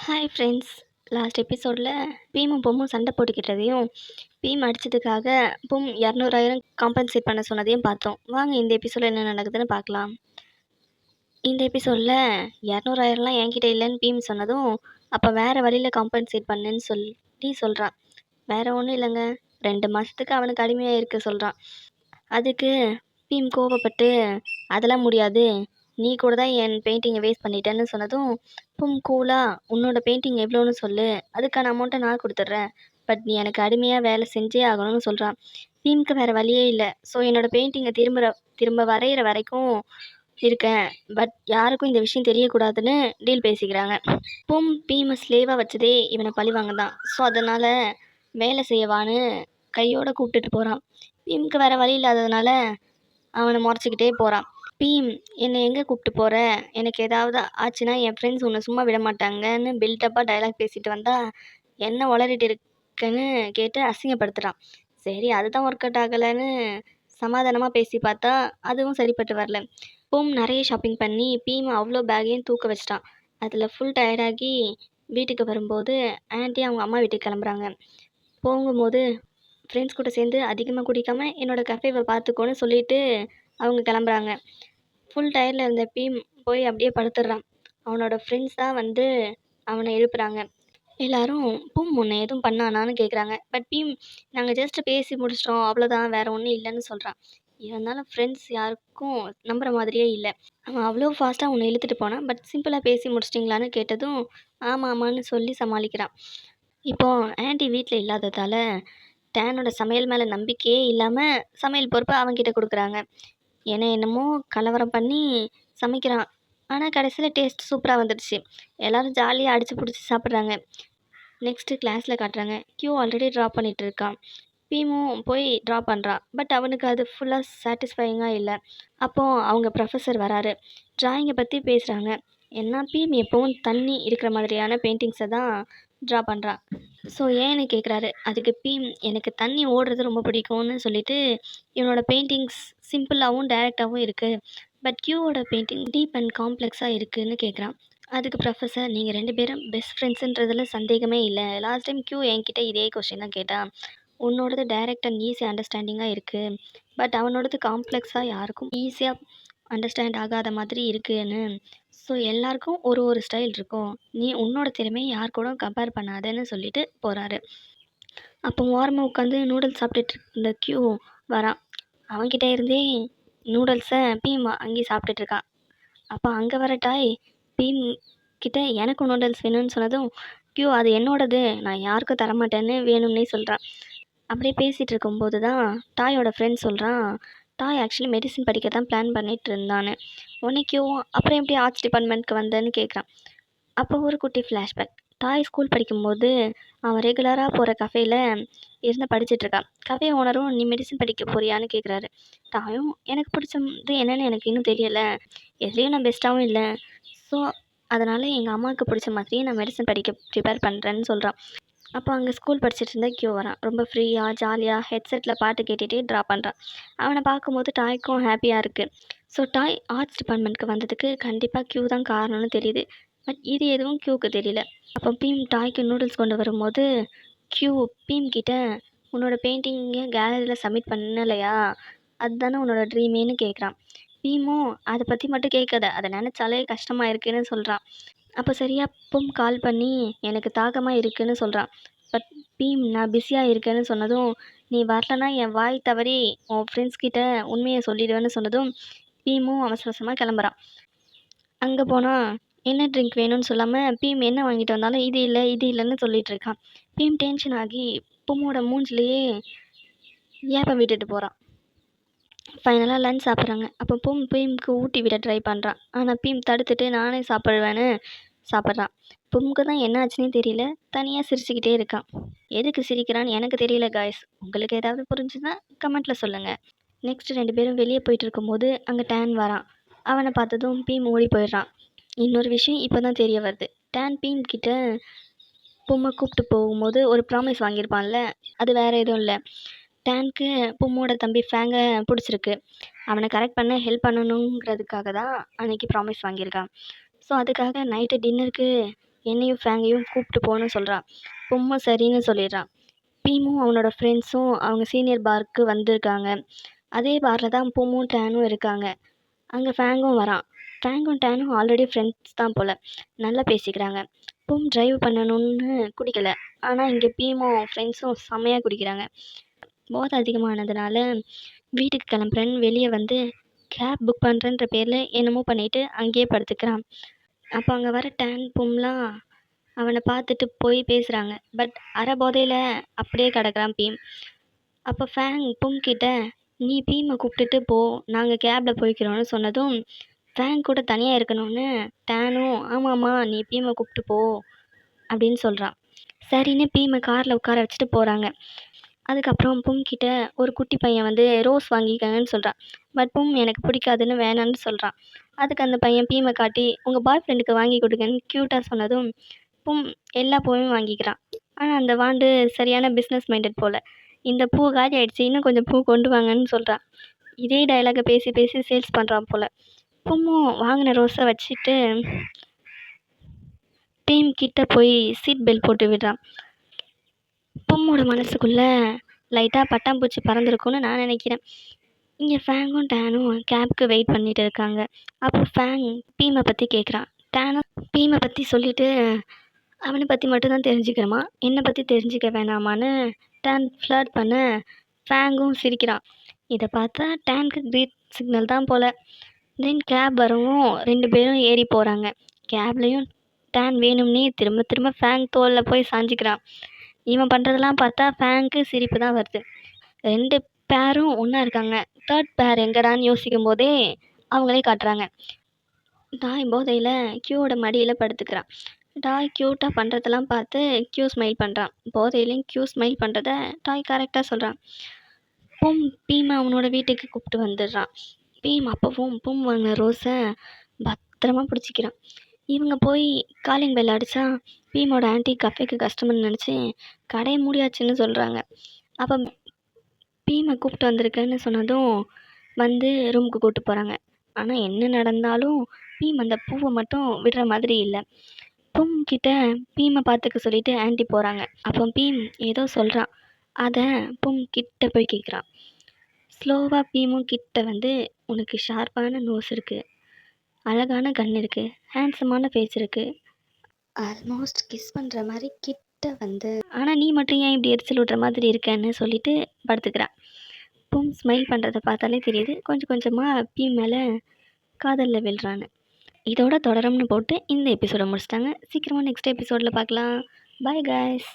Hi friends. Last எபிசோடில் பீமும் பொம்மும் சண்டை போட்டுக்கிட்டதையும் beam அடித்ததுக்காக பொம் 200,000 compensate பண்ண சொன்னதையும் பார்த்தோம். வாங்க இந்த எபிசோடில் என்ன நடக்குதுன்னு பார்க்கலாம். இந்த எபிசோடில் 200,000லாம் என்கிட்ட இல்லைன்னு பீம் சொன்னதும், அப்போ வேறு வழியில் காம்பன்சேட் பண்ணுன்னு சொல்கிறான். வேறு ஒன்றும் இல்லைங்க, 2 மாதத்துக்கு அவனுக்கு அடிமையாக இருக்க சொல்கிறான். அதுக்கு பீம் கோபப்பட்டு, அதெல்லாம் முடியாது, நீ கூட தான் என் பெயிண்டிங்கை வேஸ்ட் பண்ணிட்டேன்னு சொன்னதும், பொம் கூலாக உன்னோட பெயிண்டிங் எவ்வளோன்னு சொல்லு, அதுக்கான அமௌண்ட்டை நான் கொடுத்துட்றேன், பட் நீ எனக்கு அடிமையாக வேலை செஞ்சே ஆகணும்னு சொல்கிறான். பீமுக்கு வேறு வழியே இல்லை. ஸோ என்னோட பெயிண்டிங்கை திரும்ப வரைகிற வரைக்கும் இருக்கேன், பட் யாருக்கும் இந்த விஷயம் தெரியக்கூடாதுன்னு டீல் பேசிக்கிறாங்க. பொம் பீமை ஸ்லேவாக வச்சதே இவனை பழிவாங்க தான். ஸோ அதனால் வேலை செய்யவான்னு கையோடு கூப்பிட்டுட்டு போகிறான். பீமுக்கு வேறு வழி இல்லாததுனால அவனை முறைச்சிக்கிட்டே போகிறான். பீம், என்னை எங்கே கூப்பிட்டு போகிற, எனக்கு ஏதாவது ஆச்சுன்னா என் ஃப்ரெண்ட்ஸ் உன்னை சும்மா விட மாட்டாங்கன்னு பில்டப்பாக டைலாக் பேசிட்டு வந்தா என்ன உளறிட்டு இருக்குன்னு கேட்டு அசிங்கப்படுத்துகிறான். சரி, அதுதான் ஒர்க் அவுட் ஆகலைன்னு சமாதானமாக பேசி பார்த்தா அதுவும் சரிப்பட்டு வரல. பொம் நிறைய ஷாப்பிங் பண்ணி பீம் அவ்வளோ பேக்கையும் தூக்க வச்சிட்டான். அதில் ஃபுல் டயர்டாகி வீட்டுக்கு வரும்போது ஆன்ட்டி அவங்க அம்மா வீட்டுக்கு கிளம்புறாங்க. போகும்போது ஃப்ரெண்ட்ஸ் கூட சேர்ந்து அதிகமாக குடிக்காமல் என்னோடய கஃபேவை பார்த்துக்கோன்னு சொல்லிட்டு அவங்க கிளம்புறாங்க. ஃபுல் டயர்டில் இருந்த பீம் போய் அப்படியே படுத்துடுறான். அவனோட ஃப்ரெண்ட்ஸ் தான் வந்து அவனை எழுப்புறாங்க. எல்லாரும் பொம் உன்னை எதுவும் பண்ணானான்னு கேட்குறாங்க. பட் பீம், நாங்கள் ஜஸ்ட் பேசி முடிச்சிட்டோம், அவ்வளோதான், வேறு ஒன்றும் இல்லைன்னு சொல்கிறான். இருந்தாலும் ஃப்ரெண்ட்ஸ் யாருக்கும் நம்புகிற மாதிரியே இல்லை. அவன் அவ்வளோ ஃபாஸ்ட்டாக உன்னை இழுத்துட்டு போனான், பட் சிம்பிளாக பேசி முடிச்சிட்டிங்களான்னு கேட்டதும் ஆமாம் ஆமான்னு சொல்லி சமாளிக்கிறான். இப்போது ஆன்ட்டி வீட்டில் இல்லாததால் டேனோட சமையல் மேலே நம்பிக்கையே இல்லாமல் சமையல் பொறுப்பை அவன்கிட்ட கொடுக்குறாங்க. என்னமோ கலவரம் பண்ணி சமைக்கிறான். ஆனால் கடைசியில் டேஸ்ட் சூப்பராக வந்துடுச்சு. எல்லோரும் ஜாலியாக அடித்து பிடிச்சி சாப்பிட்றாங்க. நெக்ஸ்ட்டு கிளாஸில் காட்டுறாங்க. கியூ ஆல்ரெடி ட்ராப் பண்ணிகிட்டு இருக்கான். பீமும் போய் ட்ரா பண்ணுறான். பட் அவனுக்கு அது ஃபுல்லாக சாட்டிஸ்ஃபையிங்காக இல்லை. அப்போது அவங்க ப்ரொஃபஸர் வராரு. ட்ராயிங்கை பற்றி பேசுகிறாங்க. ஏன்னா பீம் எப்போவும் தண்ணி இருக்கிற மாதிரியான பெயிண்டிங்ஸை தான் ட்ரா பண்ணுறான். ஸோ ஏன்னு கேட்குறாரு. அதுக்கு பீம், எனக்கு தண்ணி ஓடுறது ரொம்ப பிடிக்கும்னு சொல்லிட்டு இவனோட பெயிண்டிங்ஸ் சிம்பிளாகவும் டைரெக்டாகவும் இருக்குது, பட் கியூவோட பெயிண்டிங் டீப் அண்ட் காம்ப்ளெக்ஸாக இருக்குதுன்னு கேட்குறான். அதுக்கு ப்ரொஃபஸர், நீங்கள் 2 பேரும் பெஸ்ட் ஃப்ரெண்ட்ஸுன்றதில் சந்தேகமே இல்லை. லாஸ்ட் டைம் கியூ என்கிட்ட இதே கொஸ்டின் தான் கேட்டான். உன்னோடது டைரக்ட் அண்ட் ஈஸி அண்டர்ஸ்டாண்டிங்காக இருக்குது, பட் அவனோடது காம்ப்ளெக்ஸாக யாருக்கும் ஈஸியாக அண்டர்ஸ்டாண்ட் ஆகாத மாதிரி இருக்குன்னு. ஸோ எல்லாருக்கும் ஒரு ஸ்டைல் இருக்கும், நீ உன்னோட திறமையை யார் கூட கம்பேர் பண்ணாதேன்னு சொல்லிட்டு போகிறாரு. அப்போ ஓரமாக உட்காந்து நூடுல்ஸ் சாப்பிட்டுட்டு இருந்த கியூ வரான். அவன்கிட்ட இருந்தே நூடுல்ஸை பீம் அங்கேயே சாப்பிட்டுட்ருக்கான். அப்போ அங்கே வர டாய் பீம் கிட்ட எனக்கு நூடுல்ஸ் வேணும்னு சொன்னதும் கியூ, அது என்னோடது, நான் யாருக்கும் தரமாட்டேன்னு வேணும்னே சொல்கிறான். அப்படியே பேசிகிட்டு இருக்கும்போது தான் டாயோட ஃப்ரெண்ட் சொல்கிறான், டாய் ஆக்சுவலி மெடிசன் படிக்க தான் பிளான் பண்ணிட்டு இருந்தான்னு. உடனே கியூவும் அப்புறம் எப்படி ஆர்ட்ஸ் டிபார்ட்மெண்ட்க்கு வந்தேன்னு கேட்குறான். அப்போ ஒரு குட்டி ஃப்ளாஷ்பேக். டாய் ஸ்கூல் படிக்கும்போது அவன் ரெகுலராக போகிற கஃபேயில் இருந்து படிச்சுட்ருக்கான். கஃபே ஓனரும் நீ மெடிசன் படிக்க போறியான்னு கேட்குறாரு. டாயும், எனக்கு பிடிச்சது என்னன்னு எனக்கு இன்னும் தெரியலை, எதுலேயும் நான் பெஸ்ட்டாகவும் இல்லை, ஸோ அதனால் எங்கள் அம்மாவுக்கு பிடிச்ச மாதிரியே நான் மெடிசன் படிக்க ப்ரிப்பேர் பண்ணுறேன்னு சொல்கிறான். அப்போ அங்கே ஸ்கூல் படிச்சுட்டு இருந்தால் கியூ வரான். ரொம்ப ஃப்ரீயாக ஜாலியாக ஹெட்செட்டில் பாட்டு கேட்டுகிட்டே ட்ரா பண்ணுறான். அவனை பார்க்கும்போது டாய்க்கும் ஹாப்பியாக இருக்குது. ஸோ டாய் ஆர்ட்ஸ் டிபார்ட்மெண்ட்க்கு வந்ததுக்கு கண்டிப்பாக கியூ தான் காரணம்னு தெரியுது. பட் இது எதுவும் கியூவுக்கு தெரியல. அப்போ பீம் டாய்க்கு நூடுல்ஸ் கொண்டு வரும்போது கியூ பீம் கிட்ட, உன்னோட பெயிண்டிங்கை கேலரியில் சப்மிட் பண்ணலையா, அதுதானே உன்னோட ட்ரீமேன்னு கேட்குறான். பீமும் அதை பற்றி மட்டும் கேட்காத, அதை நினச்சாலே கஷ்டமாக இருக்குன்னு சொல்கிறான். அப்போ சரியாக பொம் கால் பண்ணி எனக்கு தாகமாக இருக்குன்னு சொல்கிறான். பட் பீம், நான் பிஸியாக இருக்கேன்னு சொன்னதும், நீ வரலன்னா என் வாய் தவறி உன் ஃப்ரெண்ட்ஸ் கிட்ட உண்மையை சொல்லிடுவேன்னு சொன்னதும் பீமும் அவசர அவசரமாக கிளம்புறான். அங்கே போனால் என்ன ட்ரிங்க் வேணும்னு சொல்லாமல் பீம் என்ன வாங்கிட்டு வந்தாலும் இது இல்லை இது இல்லைன்னு சொல்லிட்டு இருக்கான். பீம் டென்ஷன் ஆகி பொம்மோட மூஞ்சிலேயே ஏப்பம் விட்டுட்டு போகிறான். ஃபைனலாக லஞ்ச் சாப்பிட்றாங்க. அப்போ பீமுக்கு ஊட்டி விட ட்ரை பண்ணுறான். ஆனால் பீம் தடுத்துட்டு நானே சாப்பிடுவேன்னு சாப்பிட்றான். பொம்முக்கு தான் என்ன ஆச்சுன்னே தெரியல, தனியாக சிரிச்சுக்கிட்டே இருக்கான். எதுக்கு சிரிக்கிறான்னு எனக்கு தெரியல காய்ஸ். உங்களுக்கு ஏதாவது புரிஞ்சுன்னா கமெண்ட்டில் சொல்லுங்கள். நெக்ஸ்ட் 2 பேரும் வெளியே போயிட்டு இருக்கும்போது அங்கே டேன் வரான். அவனை பார்த்ததும் பீம் ஓடி போயிடுறான். இன்னொரு விஷயம் இப்போ தான் தெரிய வருது. டேன் பீம் கிட்ட பொம்மை கூப்பிட்டு போகும்போது ஒரு ப்ராமிஸ் வாங்கியிருப்பான்ல, அது வேறு எதுவும் இல்லை. டேனுக்கு பொம்மோட தம்பி ஃபேங்கை பிடிச்சிருக்கு. அவனை கரெக்ட் பண்ண ஹெல்ப் பண்ணணுங்கிறதுக்காக தான் அன்றைக்கி ப்ராமிஸ் வாங்கியிருக்கான். ஸோ அதுக்காக நைட்டு டின்னருக்கு என்னையும் ஃபேங்கையும் கூப்பிட்டு போன்னு சொல்கிறான். பொம்மும் சரின்னு சொல்லிடுறான். பீமும் அவனோட ஃப்ரெண்ட்ஸும் அவங்க சீனியர் பாருக்கு வந்திருக்காங்க. அதே பாரில் தான் பொம்மும் டேனும் இருக்காங்க. அங்கே ஃபேங்கும் வரான். ஃபேங்கும் டேனும் ஆல்ரெடி ஃப்ரெண்ட்ஸ் தான் போல். நல்லா பேசிக்கிறாங்க. பொம் டிரைவ் பண்ணணும்னு குடிக்கல. ஆனால் இங்கே பீமும் ஃப்ரெண்ட்ஸும் செம்மையாக குடிக்கிறாங்க. போதை அதிகமானதுனால வீட்டுக்கு கிளம்புறேன்னு வெளியே வந்து கேப் புக் பண்ணுறேன்ற பேரில் என்னமோ பண்ணிவிட்டு அங்கேயே படுத்துக்கிறான். அப்போ அங்கே வர டேன் பொம்லாம் அவனை பார்த்துட்டு போய் பேசுகிறாங்க. பட் அரை போதையில் அப்படியே கிடக்குறான் பீம். அப்போ ஃபேங் பொம் கிட்ட நீ பீமை கூப்பிட்டுட்டு போ, நாங்கள் கேபில் போய்க்கிறோன்னு சொன்னதும் ஃபேங் கூட தனியாக இருக்கணும்னு டேனும் ஆமாம்மா நீ பீமை கூப்பிட்டு போ அப்படின்னு சொல்கிறான். சரின்னு பீமை காரில் உட்கார வச்சுட்டு போகிறாங்க. அதுக்கப்புறம் பொம் கிட்ட ஒரு குட்டி பையன் வந்து ரோஸ் வாங்கிக்கங்கன்னு சொல்கிறான். பட் பொம் எனக்கு பிடிக்காதுன்னு வேணான்னு சொல்கிறான். அதுக்கு அந்த பையன் பீமை காட்டி உங்கள் பாய் ஃப்ரெண்டுக்கு வாங்கி கொடுங்கன்னு க்யூட்டாக சொன்னதும் பொம் எல்லா பூவையும் வாங்கிக்கிறான். ஆனால் அந்த வாண்டு சரியான பிஸ்னஸ் மைண்டட் போல். இந்த பூ காலி ஆயிடுச்சு, இன்னும் கொஞ்சம் பூ கொண்டு வாங்கன்னு சொல்கிறான். இதே டைலாகை பேசி பேசி சேல்ஸ் பண்ணுறான் போல். பொம்மும் வாங்கின ரோஸை வச்சுட்டு பீம் கிட்ட போய் சீட் பெல்ட் போட்டு விடுறான். பொம்மோட மனசுக்குள்ளே லைட்டாக பட்டாம்பூச்சி பறந்துருக்கும்னு நான் நினைக்கிறேன். இங்கே ஃபேங்கும் டேனும் கேப்க்கு வெயிட் பண்ணிட்டு இருக்காங்க. அப்போ ஃபேங் பீமை பற்றி கேட்குறான். டேனும் பீமை பற்றி சொல்லிவிட்டு அவனை பற்றி மட்டும்தான் தெரிஞ்சுக்கிறோமா, என்னை பற்றி தெரிஞ்சுக்க வேணாமான்னு டேன் ஃப்ளர்ட் பண்ண ஃபேங்கும் சிரிக்கிறான். இதை பார்த்தா டேனுக்கு கிரீன் சிக்னல் தான் போல். தென் கேப் வரவும் 2 பேரும் ஏறி போகிறாங்க. கேப்லேயும் டேன் வேணும்னே திரும்ப திரும்ப ஃபேங் தோளில் போய் சாஞ்சிக்கிறான். இவன் பண்ணுறதெல்லாம் பார்த்தா ஃபேங்க்கு சிரிப்பு தான் வருது. 2 பேரும் ஒன்றா இருக்காங்க. 3rd பேர் எங்கடான்னு யோசிக்கும் போதே அவங்களே காட்டுறாங்க. டாய் போதையில் கியூவோட மடியில் படுத்துக்கிறான். டாய் க்யூட்டாக பண்ணுறதெல்லாம் பார்த்து கியூ ஸ்மைல் பண்ணுறான். போதையிலையும் கியூ ஸ்மைல் பண்ணுறத டாய் கரெக்டாக சொல்கிறான். பொம் பீமை அவனோட வீட்டுக்கு கூப்பிட்டு வந்துடுறான். பீம் அப்பவும் பொம் வாங்கின ரோஸை பத்திரமா பிடிச்சிக்கிறான். இவங்க போய் காலிங் பெல் அடித்தா பீமோட ஆன்ட்டி கஃபேக்கு கஸ்டமர்னு நினச்சி கடையை மூடியாச்சுன்னு சொல்கிறாங்க. அப்போ பீமை கூப்பிட்டு வந்திருக்கேன்னு சொன்னதும் வந்து ரூமுக்கு கூப்பிட்டு போகிறாங்க. ஆனால் என்ன நடந்தாலும் பீம் அந்த பூவை மட்டும் விடுற மாதிரி இல்லை. பொம் கிட்ட பீமை பார்த்துக்க சொல்லிட்டு ஆன்ட்டி போகிறாங்க. அப்போ பீம் ஏதோ சொல்கிறான். அதை பொம் கிட்ட போய் கேட்குறான். ஸ்லோவாக பீமும் கிட்ட வந்து உனக்கு ஷார்ப்பான நோஸ் இருக்குது, அழகான கண் இருக்குது, ஹேண்ட்ஸமான ஃபேஸ் இருக்குது, ஆல்மோஸ்ட் கிஸ் பண்ணுற மாதிரி கிட்ட வந்து, ஆனால் நீ மட்டும் ஏன் இப்படி எரிச்சல் விட்ற மாதிரி இருக்கேன்னு சொல்லிட்டு படுத்துக்கிறான். பொம் ஸ்மைல் பண்ணுறத பார்த்தாலே தெரியுது கொஞ்சம் கொஞ்சமாக பீம் மேலே காதலில் விழுறான்னு. இதோட தொடரும்னு போட்டு இந்த எபிசோடை முடிச்சிட்டாங்க. சீக்கிரமாக நெக்ஸ்ட் எபிசோடில் பார்க்கலாம். Bye guys.